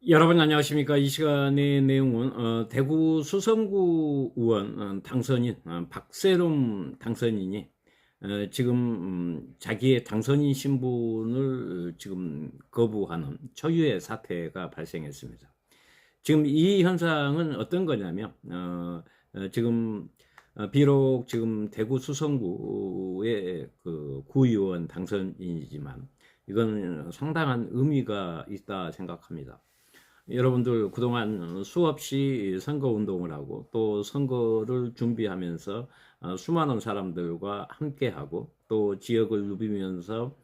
여러분 안녕하십니까? 이 시간의 내용은 대구 수성구 의원 당선인 박세롬 당선인이 지금 자기의 당선인 신분을 지금 거부하는 초유의 사태가 발생했습니다. 지금 이 현상은 어떤 거냐면 지금 비록 지금 대구 수성구의 그 구의원 당선인이지만 이건 상당한 의미가 있다 생각합니다. 여러분들 그동안 수없이 선거운동을 하고 또 선거를 준비하면서 수많은 사람들과 함께하고 또 지역을 누비면서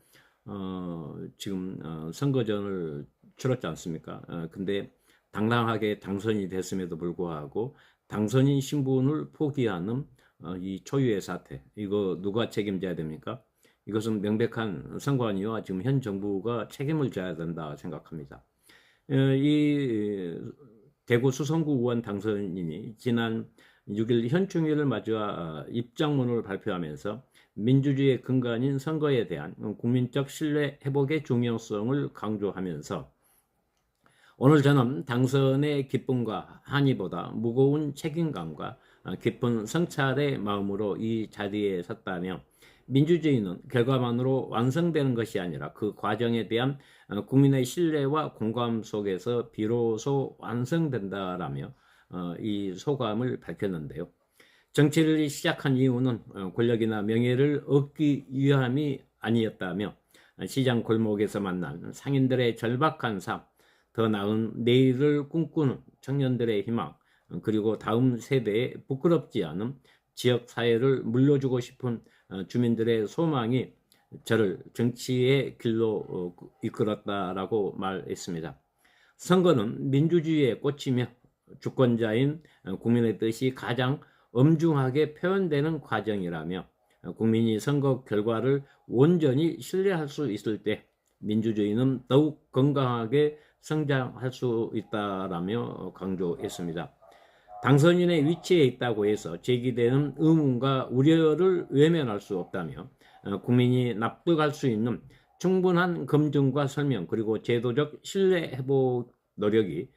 지금 선거전을 치렀지 않습니까? 근데 당당하게 당선이 됐음에도 불구하고 당선인 신분을 포기하는 이 초유의 사태, 이거 누가 책임져야 됩니까? 이것은 명백한 선관위와 지금 현 정부가 책임을 져야 된다 생각합니다. 이 대구 수성구 의원 당선인이 지난 6일 현충일을 맞아 입장문을 발표하면서 민주주의의 근간인 선거에 대한 국민적 신뢰 회복의 중요성을 강조하면서 오늘 저는 당선의 기쁨과 한이보다 무거운 책임감과 깊은 성찰의 마음으로 이 자리에 섰다며 민주주의는 결과만으로 완성되는 것이 아니라 그 과정에 대한 국민의 신뢰와 공감 속에서 비로소 완성된다라며 이 소감을 밝혔는데요. 정치를 시작한 이유는 권력이나 명예를 얻기 위함이 아니었다며 시장 골목에서 만난 상인들의 절박한 삶, 더 나은 내일을 꿈꾸는 청년들의 희망, 그리고 다음 세대에 부끄럽지 않은 지역 사회를 물려주고 싶은 주민들의 소망이 저를 정치의 길로 이끌었다라고 말했습니다. 선거는 민주주의의 꽃이며 주권자인 국민의 뜻이 가장 엄중하게 표현되는 과정이라며 국민이 선거 결과를 온전히 신뢰할 수 있을 때 민주주의는 더욱 건강하게 성장할 수 있다라며 강조했습니다. 당선인의 위치에 있다고 해서 제기되는 의문과 우려를 외면할 수 없다며 국민이 납득할 수 있는 충분한 검증과 설명 그리고 제도적 신뢰 회복 노력이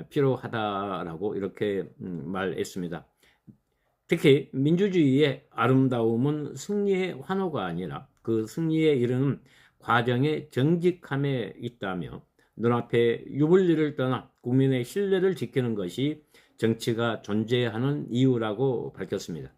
필요하다라고 이렇게 말했습니다. 특히 민주주의의 아름다움은 승리의 환호가 아니라 그 승리에 이르는 과정의 정직함에 있다며 눈앞에 유불리를 떠나 국민의 신뢰를 지키는 것이 정치가 존재하는 이유라고 밝혔습니다.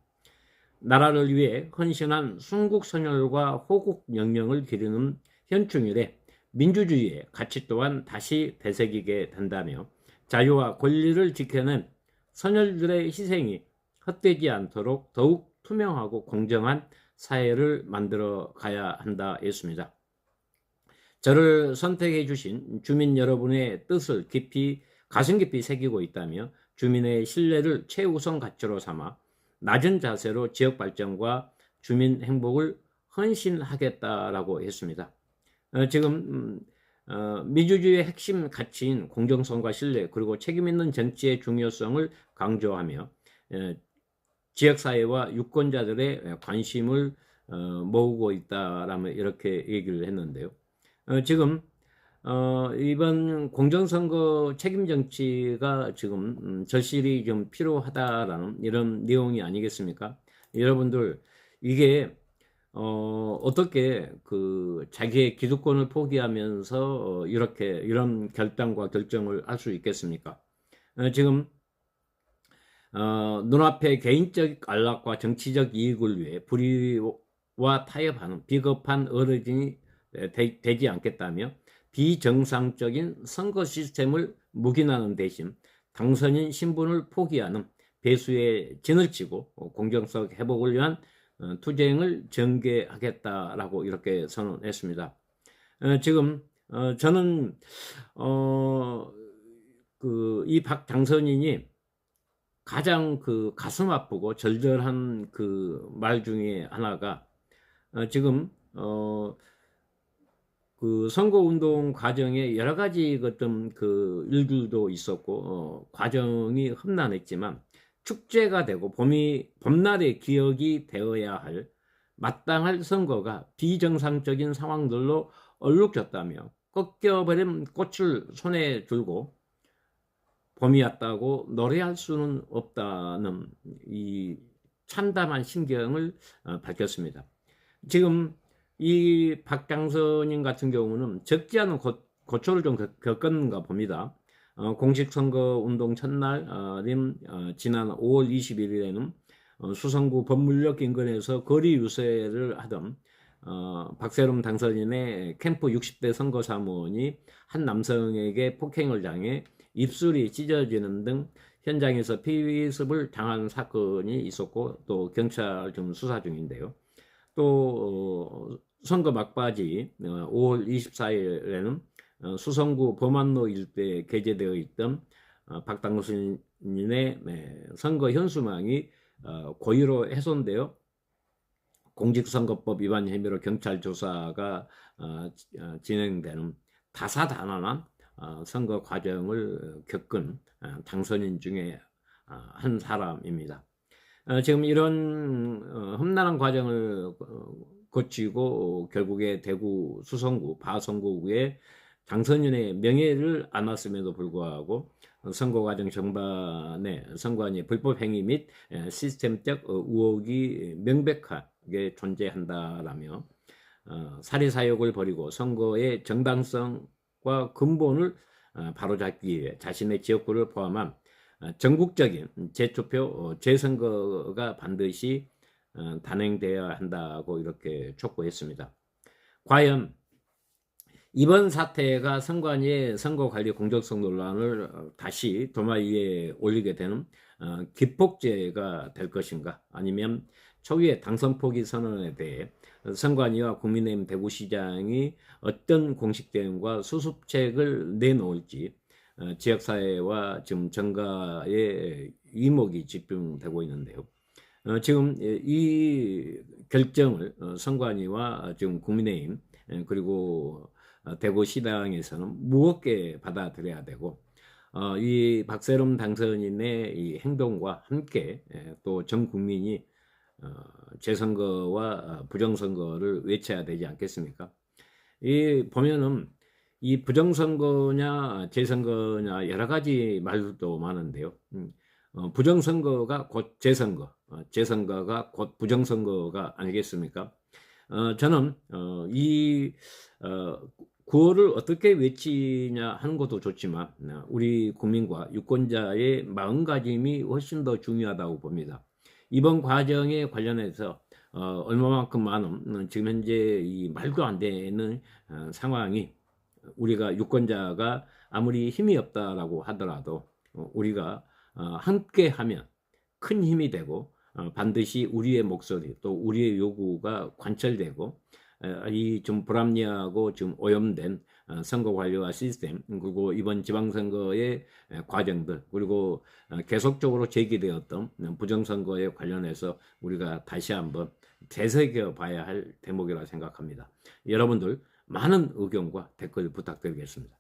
나라를 위해 헌신한 순국선열과 호국영령을 기리는 현충일에 민주주의의 가치 또한 다시 되새기게 된다며 자유와 권리를 지켜낸 선열들의 희생이 헛되지 않도록 더욱 투명하고 공정한 사회를 만들어 가야 한다 했습니다. 저를 선택해 주신 주민 여러분의 뜻을 가슴 깊이 새기고 있다며 주민의 신뢰를 최우선 가치로 삼아 낮은 자세로 지역 발전과 주민 행복을 헌신하겠다라고 했습니다. 지금 민주주의의 핵심 가치인 공정성과 신뢰 그리고 책임 있는 정치의 중요성을 강조하며 지역사회와 유권자들의 관심을 모으고 있다라며 이렇게 얘기를 했는데요. 지금 이번 공정선거 책임 정치가 지금 절실히 좀 필요하다라는 이런 내용이 아니겠습니까? 여러분들 이게 어떻게 그 자기의 기득권을 포기하면서 이렇게 이런 결단과 결정을 할 수 있겠습니까? 지금 눈앞의 개인적 안락과 정치적 이익을 위해 불의와 타협하는 비겁한 어르신이 되지 않겠다며 비정상적인 선거 시스템을 묵인하는 대신 당선인 신분을 포기하는 배수의 진을 치고 공정성 회복을 위한 투쟁을 전개하겠다라고 이렇게 선언했습니다. 지금 저는 이 박 당선인이 가장 그 가슴 아프고 절절한 그 말 중에 하나가 지금 그 선거운동 과정에 여러 가지 어떤 그 일들도 있었고 과정이 험난했지만 축제가 되고 봄날의 기억이 되어야 할 마땅할 선거가 비정상적인 상황들로 얼룩졌다며 꺾여버린 꽃을 손에 들고 봄이 왔다고 노래할 수는 없다는 이 참담한 심경을 밝혔습니다. 지금 이 박장선님 같은 경우는 적지 않은 고초를 좀 겪었는가 봅니다. 공식 선거 운동 첫날인 지난 5월 21일에는 수성구 법물역 인근에서 거리 유세를 하던 박세롬 당선인의 캠프 60대 선거사무원이 한 남성에게 폭행을 당해 입술이 찢어지는 등 현장에서 피습을 당한 사건이 있었고, 또 경찰 지금 수사 중인데요. 또 선거 막바지 5월 24일에는 수성구 범안로 일대에 게재되어 있던 박당선인의 선거 현수막이 고의로 훼손되어 공직선거법 위반 혐의로 경찰 조사가 진행되는 다사다난한 선거 과정을 겪은 당선인 중에 한 사람입니다. 지금 이런 험난한 과정을 거치고 결국에 대구 수성구 바성구에 당선인의 명예를 안았음에도 불구하고 선거 과정 전반에 선관위의 불법 행위 및 시스템적 의혹이 명백하게 존재한다라며 사리사욕을 벌이고 선거의 정당성과 근본을 바로잡기 위해 자신의 지역구를 포함한 전국적인 재투표, 재선거가 반드시 단행되어야 한다고 이렇게 촉구했습니다. 과연 이번 사태가 선관위의 선거관리 공정성 논란을 다시 도마 위에 올리게 되는 기폭제가 될 것인가, 아니면 초기의 당선 포기 선언에 대해 선관위와 국민의힘 대구시장이 어떤 공식 대응과 수습책을 내놓을지 지역사회와 지금 정가의 이목이 집중되고 있는데요. 지금 이 결정을 선관위와 지금 국민의힘 그리고 대구시당에서는 무겁게 받아들여야 되고, 이 박세롬 당선인의 이 행동과 함께 또 전 국민이 재선거와 부정선거를 외쳐야 되지 않겠습니까? 이 보면은 이 부정선거냐 재선거냐 여러 가지 말도 많은데요. 부정선거가 곧 재선거, 재선거가 곧 부정선거가 아니겠습니까? 저는 이 9월을 어떻게 외치냐 하는 것도 좋지만 우리 국민과 유권자의 마음가짐이 훨씬 더 중요하다고 봅니다. 이번 과정에 관련해서 얼마만큼 많은 지금 현재 이 말도 안 되는 상황이, 우리가 유권자가 아무리 힘이 없다라고 하더라도 우리가 함께하면 큰 힘이 되고 반드시 우리의 목소리 또 우리의 요구가 관철되고 이 좀 불합리하고 좀 오염된 선거 관리와 시스템, 그리고 이번 지방선거의 과정들, 그리고 계속적으로 제기되었던 부정선거에 관련해서 우리가 다시 한번 되새겨 봐야 할 대목이라 생각합니다. 여러분들 많은 의견과 댓글 부탁드리겠습니다.